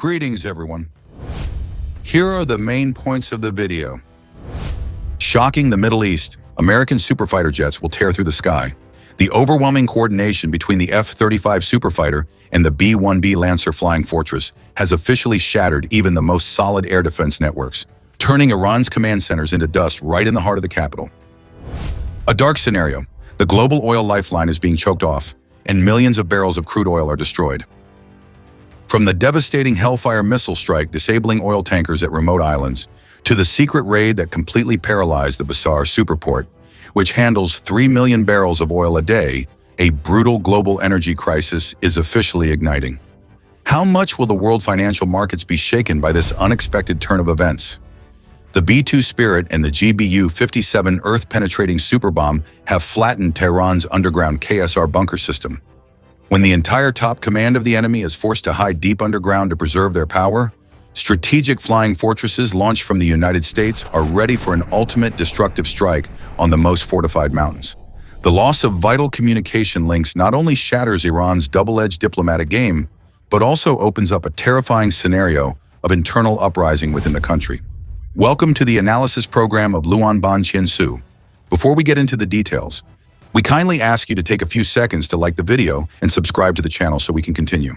Greetings, everyone. Here are the main points of the video. Shocking the Middle East, American superfighter jets will tear through the sky. The overwhelming coordination between the F-35 Superfighter and the B-1B Lancer Flying Fortress has officially shattered even the most solid air defense networks, turning Iran's command centers into dust right in the heart of the capital. A dark scenario. The global oil lifeline is being choked off, and millions of barrels of crude oil are destroyed. From the devastating Hellfire missile strike disabling oil tankers at remote islands, to the secret raid that completely paralyzed the Basra superport, which handles 3 million barrels of oil a day, a brutal global energy crisis is officially igniting. How much will the world financial markets be shaken by this unexpected turn of events? The B-2 Spirit and the GBU-57 Earth-penetrating superbomb have flattened Tehran's underground KSR bunker system. When the entire top command of the enemy is forced to hide deep underground to preserve their power, strategic flying fortresses launched from the United States are ready for an ultimate destructive strike on the most fortified mountains. The loss of vital communication links not only shatters Iran's double-edged diplomatic game, but also opens up a terrifying scenario of internal uprising within the country. Welcome to the analysis program of Luan Ban Qiansu. Before we get into the details, we kindly ask you to take a few seconds to like the video and subscribe to the channel so we can continue.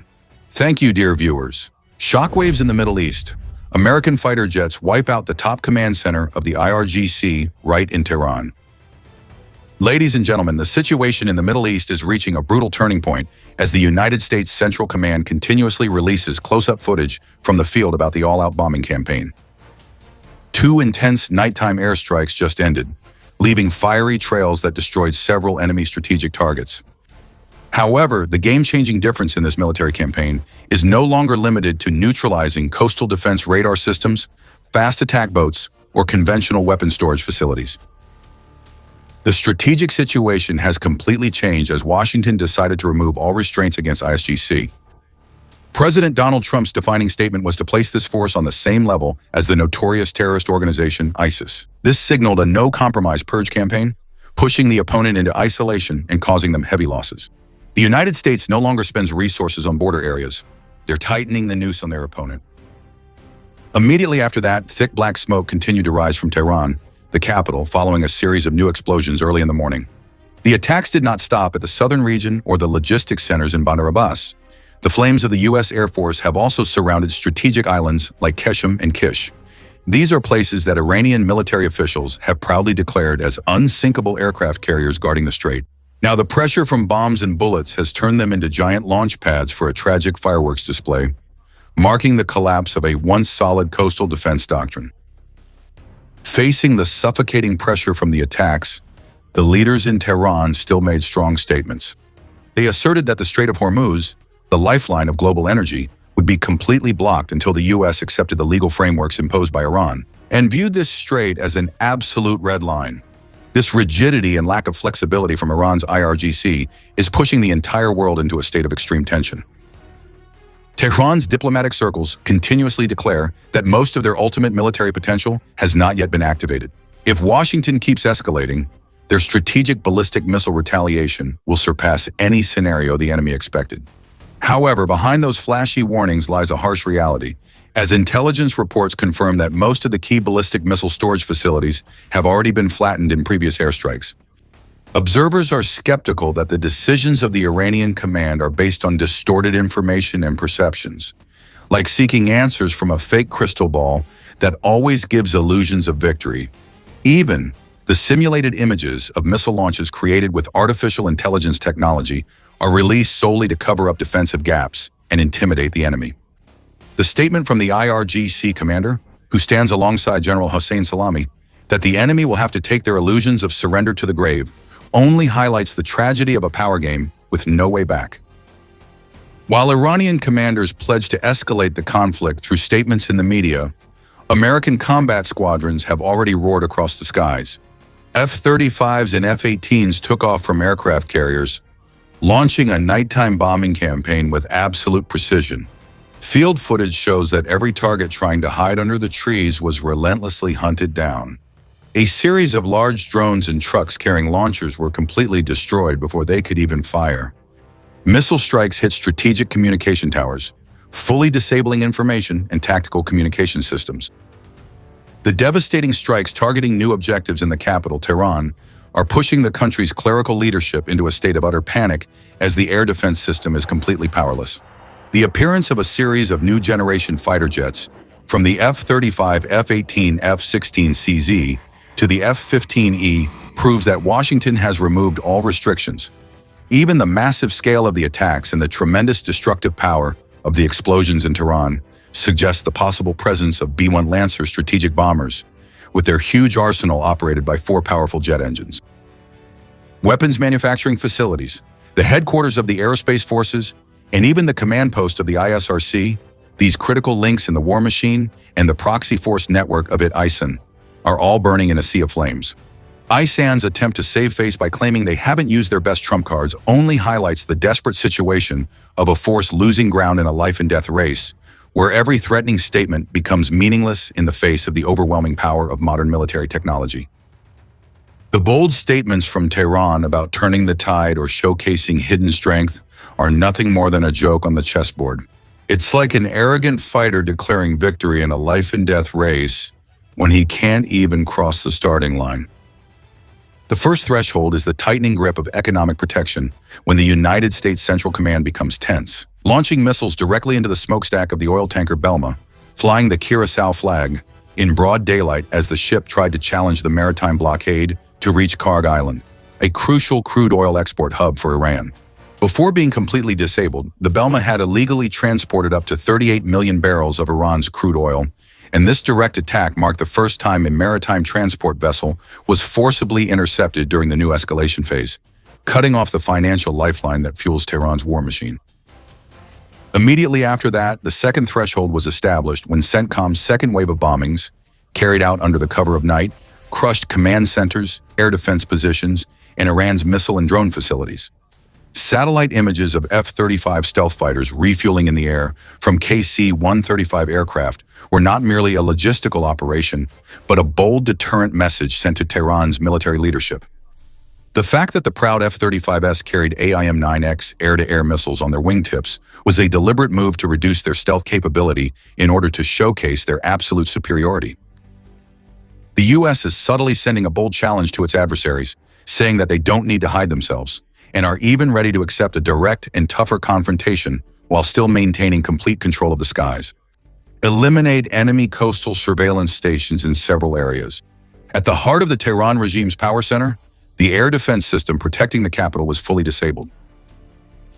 Thank you, dear viewers. Shockwaves in the Middle East. American fighter jets wipe out the top command center of the IRGC right in Tehran. Ladies and gentlemen, the situation in the Middle East is reaching a brutal turning point as the United States Central Command continuously releases close-up footage from the field about the all-out bombing campaign. 2 intense nighttime airstrikes just ended, leaving fiery trails that destroyed several enemy strategic targets. However, the game-changing difference in this military campaign is no longer limited to neutralizing coastal defense radar systems, fast attack boats, or conventional weapon storage facilities. The strategic situation has completely changed as Washington decided to remove all restraints against IRGC. President Donald Trump's defining statement was to place this force on the same level as the notorious terrorist organization ISIS. This signaled a no-compromise purge campaign, pushing the opponent into isolation and causing them heavy losses. The United States no longer spends resources on border areas. They're tightening the noose on their opponent. Immediately after that, thick black smoke continued to rise from Tehran, the capital, following a series of new explosions early in the morning. The attacks did not stop at the southern region or the logistics centers in Bandar Abbas. The flames of the U.S. Air Force have also surrounded strategic islands like Qeshm and Kish. These are places that Iranian military officials have proudly declared as unsinkable aircraft carriers guarding the strait. Now, the pressure from bombs and bullets has turned them into giant launch pads for a tragic fireworks display, marking the collapse of a once solid coastal defense doctrine. Facing the suffocating pressure from the attacks, the leaders in Tehran still made strong statements. They asserted that the Strait of Hormuz, the lifeline of global energy, would be completely blocked until the U.S. accepted the legal frameworks imposed by Iran, and viewed this strait as an absolute red line. This rigidity and lack of flexibility from Iran's IRGC is pushing the entire world into a state of extreme tension. Tehran's diplomatic circles continuously declare that most of their ultimate military potential has not yet been activated. If Washington keeps escalating, their strategic ballistic missile retaliation will surpass any scenario the enemy expected. However, behind those flashy warnings lies a harsh reality, as intelligence reports confirm that most of the key ballistic missile storage facilities have already been flattened in previous airstrikes. Observers are skeptical that the decisions of the Iranian command are based on distorted information and perceptions, like seeking answers from a fake crystal ball that always gives illusions of victory. Even the simulated images of missile launches created with artificial intelligence technology are released solely to cover up defensive gaps and intimidate the enemy. The statement from the IRGC commander, who stands alongside General Hossein Salami, that the enemy will have to take their illusions of surrender to the grave, only highlights the tragedy of a power game with no way back. While Iranian commanders pledge to escalate the conflict through statements in the media, American combat squadrons have already roared across the skies. F-35s and F-18s took off from aircraft carriers, launching a nighttime bombing campaign with absolute precision. Field footage shows that every target trying to hide under the trees was relentlessly hunted down. A series of large drones and trucks carrying launchers were completely destroyed before they could even fire. Missile strikes hit strategic communication towers, fully disabling information and tactical communication systems. The devastating strikes targeting new objectives in the capital, Tehran, are pushing the country's clerical leadership into a state of utter panic as the air defense system is completely powerless. The appearance of a series of new generation fighter jets, from the F-35, F-18, F-16CZ to the F-15E, proves that Washington has removed all restrictions. Even the massive scale of the attacks and the tremendous destructive power of the explosions in Tehran suggest the possible presence of B-1 Lancer strategic bombers, with their huge arsenal operated by 4 powerful jet engines. Weapons manufacturing facilities, the headquarters of the aerospace forces, and even the command post of the IRGC, these critical links in the war machine and the proxy force network of it, ISAN, are all burning in a sea of flames. ISAN's attempt to save face by claiming they haven't used their best trump cards only highlights the desperate situation of a force losing ground in a life-and-death race, where every threatening statement becomes meaningless in the face of the overwhelming power of modern military technology. The bold statements from Tehran about turning the tide or showcasing hidden strength are nothing more than a joke on the chessboard. It's like an arrogant fighter declaring victory in a life-and-death race when he can't even cross the starting line. The first threshold is the tightening grip of economic protection when the United States Central Command becomes tense, launching missiles directly into the smokestack of the oil tanker Belma, flying the Curacao flag in broad daylight as the ship tried to challenge the maritime blockade to reach Karg Island, a crucial crude oil export hub for Iran. Before being completely disabled, the Belma had illegally transported up to 38 million barrels of Iran's crude oil, and this direct attack marked the first time a maritime transport vessel was forcibly intercepted during the new escalation phase, cutting off the financial lifeline that fuels Tehran's war machine. Immediately after that, the second threshold was established when CENTCOM's second wave of bombings, carried out under the cover of night, crushed command centers, air defense positions, and Iran's missile and drone facilities. Satellite images of F-35 stealth fighters refueling in the air from KC-135 aircraft were not merely a logistical operation, but a bold deterrent message sent to Tehran's military leadership. The fact that the proud F-35s carried AIM-9X air-to-air missiles on their wingtips was a deliberate move to reduce their stealth capability in order to showcase their absolute superiority. The U.S. is subtly sending a bold challenge to its adversaries, saying that they don't need to hide themselves, and are even ready to accept a direct and tougher confrontation while still maintaining complete control of the skies. Eliminate enemy coastal surveillance stations in several areas. At the heart of the Tehran regime's power center, the air defense system protecting the capital was fully disabled.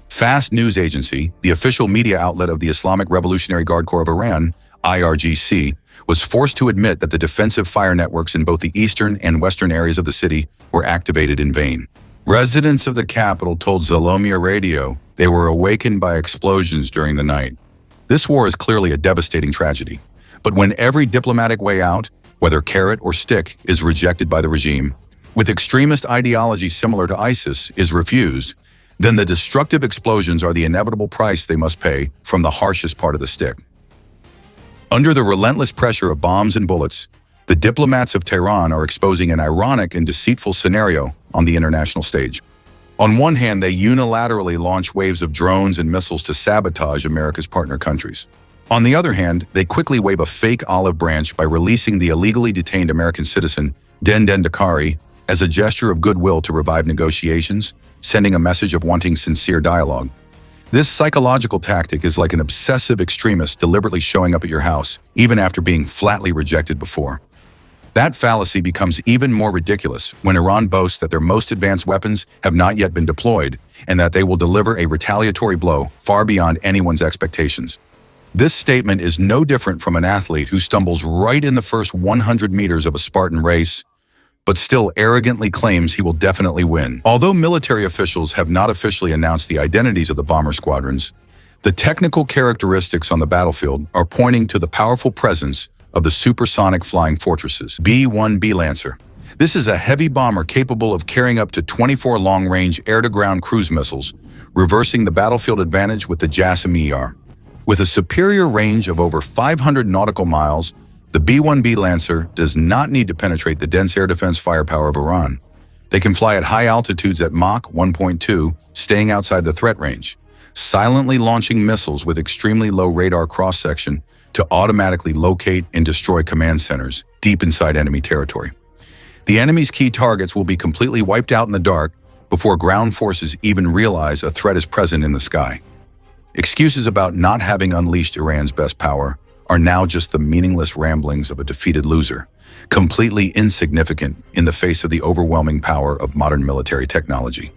Fast News Agency, the official media outlet of the Islamic Revolutionary Guard Corps of Iran, IRGC, was forced to admit that the defensive fire networks in both the eastern and western areas of the city were activated in vain. Residents of the capital told Zalomia Radio they were awakened by explosions during the night. This war is clearly a devastating tragedy, but when every diplomatic way out, whether carrot or stick, is rejected by the regime, with extremist ideology similar to ISIS is refused, then the destructive explosions are the inevitable price they must pay from the harshest part of the stick. Under the relentless pressure of bombs and bullets, the diplomats of Tehran are exposing an ironic and deceitful scenario on the international stage. On one hand, they unilaterally launch waves of drones and missiles to sabotage America's partner countries. On the other hand, they quickly wave a fake olive branch by releasing the illegally detained American citizen, Denden Dakari, as a gesture of goodwill to revive negotiations, sending a message of wanting sincere dialogue. This psychological tactic is like an obsessive extremist deliberately showing up at your house, even after being flatly rejected before. That fallacy becomes even more ridiculous when Iran boasts that their most advanced weapons have not yet been deployed and that they will deliver a retaliatory blow far beyond anyone's expectations. This statement is no different from an athlete who stumbles right in the first 100 meters of a Spartan race, but still arrogantly claims he will definitely win. Although military officials have not officially announced the identities of the bomber squadrons, the technical characteristics on the battlefield are pointing to the powerful presence of the supersonic flying fortresses, B-1B Lancer. This is a heavy bomber capable of carrying up to 24 long-range air-to-ground cruise missiles, reversing the battlefield advantage with the JASSM-ER. With a superior range of over 500 nautical miles, the B-1B Lancer does not need to penetrate the dense air defense firepower of Iran. They can fly at high altitudes at Mach 1.2, staying outside the threat range, silently launching missiles with extremely low radar cross-section to automatically locate and destroy command centers deep inside enemy territory. The enemy's key targets will be completely wiped out in the dark before ground forces even realize a threat is present in the sky. Excuses about not having unleashed Iran's best power are now just the meaningless ramblings of a defeated loser, completely insignificant in the face of the overwhelming power of modern military technology.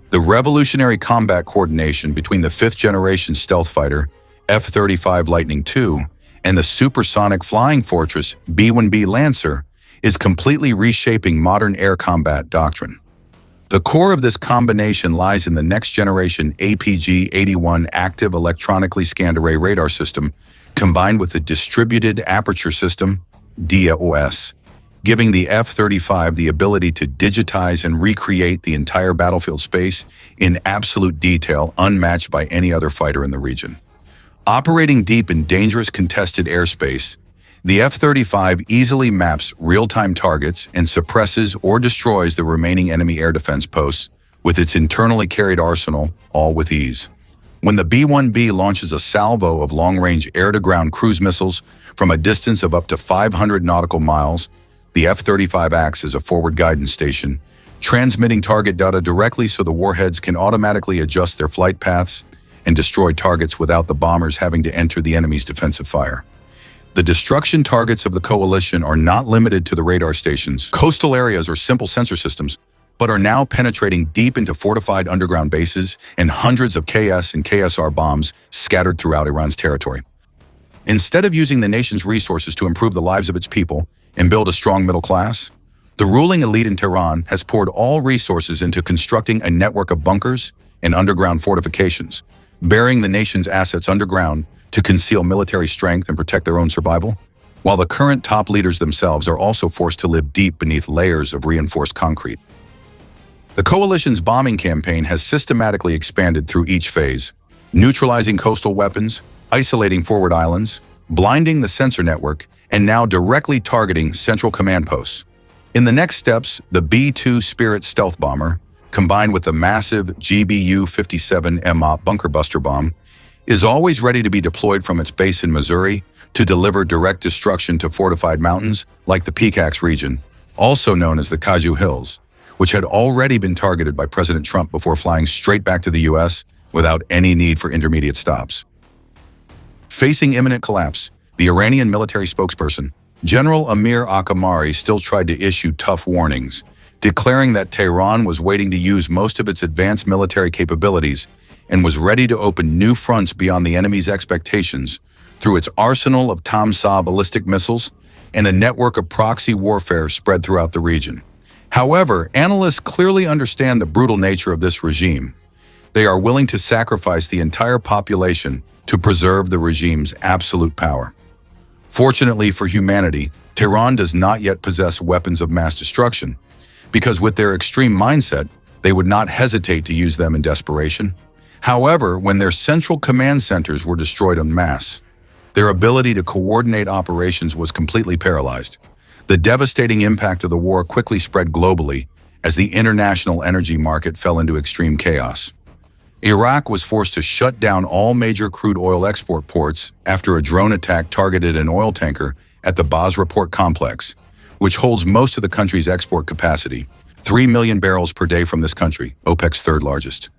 The revolutionary combat coordination between the fifth-generation stealth fighter F-35 Lightning II and the supersonic flying fortress B-1B Lancer is completely reshaping modern air combat doctrine. The core of this combination lies in the next-generation APG-81 active electronically scanned array radar system combined with the Distributed Aperture System, DAOS, giving the F-35 the ability to digitize and recreate the entire battlefield space in absolute detail unmatched by any other fighter in the region. Operating deep in dangerous contested airspace, the F-35 easily maps real-time targets and suppresses or destroys the remaining enemy air defense posts with its internally carried arsenal, all with ease. When the B-1B launches a salvo of long-range air-to-ground cruise missiles from a distance of up to 500 nautical miles, the F-35 acts as a forward guidance station, transmitting target data directly so the warheads can automatically adjust their flight paths and destroy targets without the bombers having to enter the enemy's defensive fire. The destruction targets of the coalition are not limited to the radar stations, coastal areas, or simple sensor systems, but are now penetrating deep into fortified underground bases and hundreds of KS and KSR bombs scattered throughout Iran's territory. Instead of using the nation's resources to improve the lives of its people and build a strong middle class, the ruling elite in Tehran has poured all resources into constructing a network of bunkers and underground fortifications, burying the nation's assets underground to conceal military strength and protect their own survival, while the current top leaders themselves are also forced to live deep beneath layers of reinforced concrete. The coalition's bombing campaign has systematically expanded through each phase, neutralizing coastal weapons, isolating forward islands, blinding the sensor network, and now directly targeting central command posts. In the next steps, the B-2 Spirit stealth bomber, combined with the massive GBU-57 MOP bunker buster bomb, is always ready to be deployed from its base in Missouri to deliver direct destruction to fortified mountains like the Pickaxe region, also known as the Kaju Hills, which had already been targeted by President Trump before flying straight back to the U.S. without any need for intermediate stops. Facing imminent collapse, the Iranian military spokesperson, General Amir Akamari, still tried to issue tough warnings, declaring that Tehran was waiting to use most of its advanced military capabilities and was ready to open new fronts beyond the enemy's expectations through its arsenal of Tamsa ballistic missiles and a network of proxy warfare spread throughout the region. However, analysts clearly understand the brutal nature of this regime. They are willing to sacrifice the entire population to preserve the regime's absolute power. Fortunately for humanity, Tehran does not yet possess weapons of mass destruction, because with their extreme mindset, they would not hesitate to use them in desperation. However, when their central command centers were destroyed en masse, their ability to coordinate operations was completely paralyzed. The devastating impact of the war quickly spread globally as the international energy market fell into extreme chaos. Iraq was forced to shut down all major crude oil export ports after a drone attack targeted an oil tanker at the Basra port complex, which holds most of the country's export capacity, 3 million barrels per day from this country, OPEC's third largest.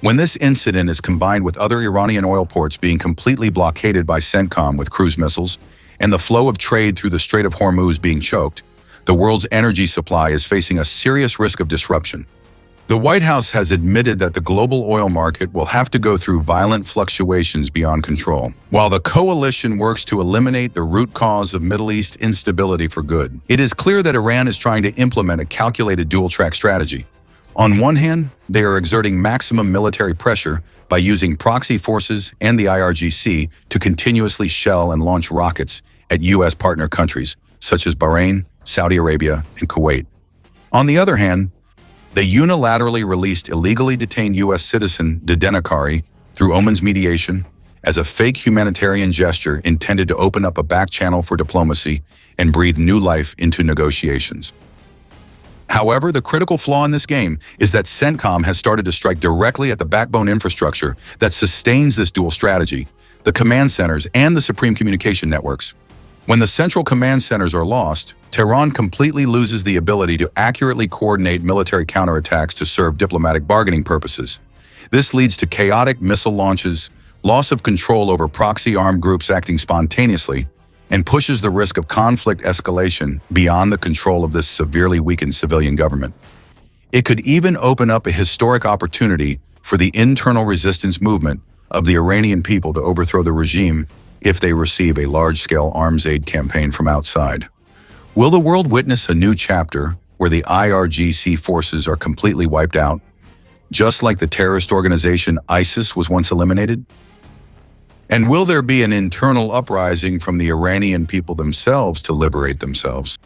When this incident is combined with other Iranian oil ports being completely blockaded by CENTCOM with cruise missiles and the flow of trade through the Strait of Hormuz being choked, the world's energy supply is facing a serious risk of disruption. The White House has admitted that the global oil market will have to go through violent fluctuations beyond control. While the coalition works to eliminate the root cause of Middle East instability for good, it is clear that Iran is trying to implement a calculated dual-track strategy. On one hand, they are exerting maximum military pressure by using proxy forces and the IRGC to continuously shell and launch rockets at U.S. partner countries such as Bahrain, Saudi Arabia, and Kuwait. On the other hand, they unilaterally released illegally detained U.S. citizen Dedenakari through Oman's mediation as a fake humanitarian gesture intended to open up a back channel for diplomacy and breathe new life into negotiations. However, the critical flaw in this game is that CENTCOM has started to strike directly at the backbone infrastructure that sustains this dual strategy, the command centers and the supreme communication networks. When the central command centers are lost, Tehran completely loses the ability to accurately coordinate military counterattacks to serve diplomatic bargaining purposes. This leads to chaotic missile launches, loss of control over proxy armed groups acting spontaneously, and pushes the risk of conflict escalation beyond the control of this severely weakened civilian government. It could even open up a historic opportunity for the internal resistance movement of the Iranian people to overthrow the regime if they receive a large-scale arms aid campaign from outside. Will the world witness a new chapter where the IRGC forces are completely wiped out, just like the terrorist organization ISIS was once eliminated? And will there be an internal uprising from the Iranian people themselves to liberate themselves?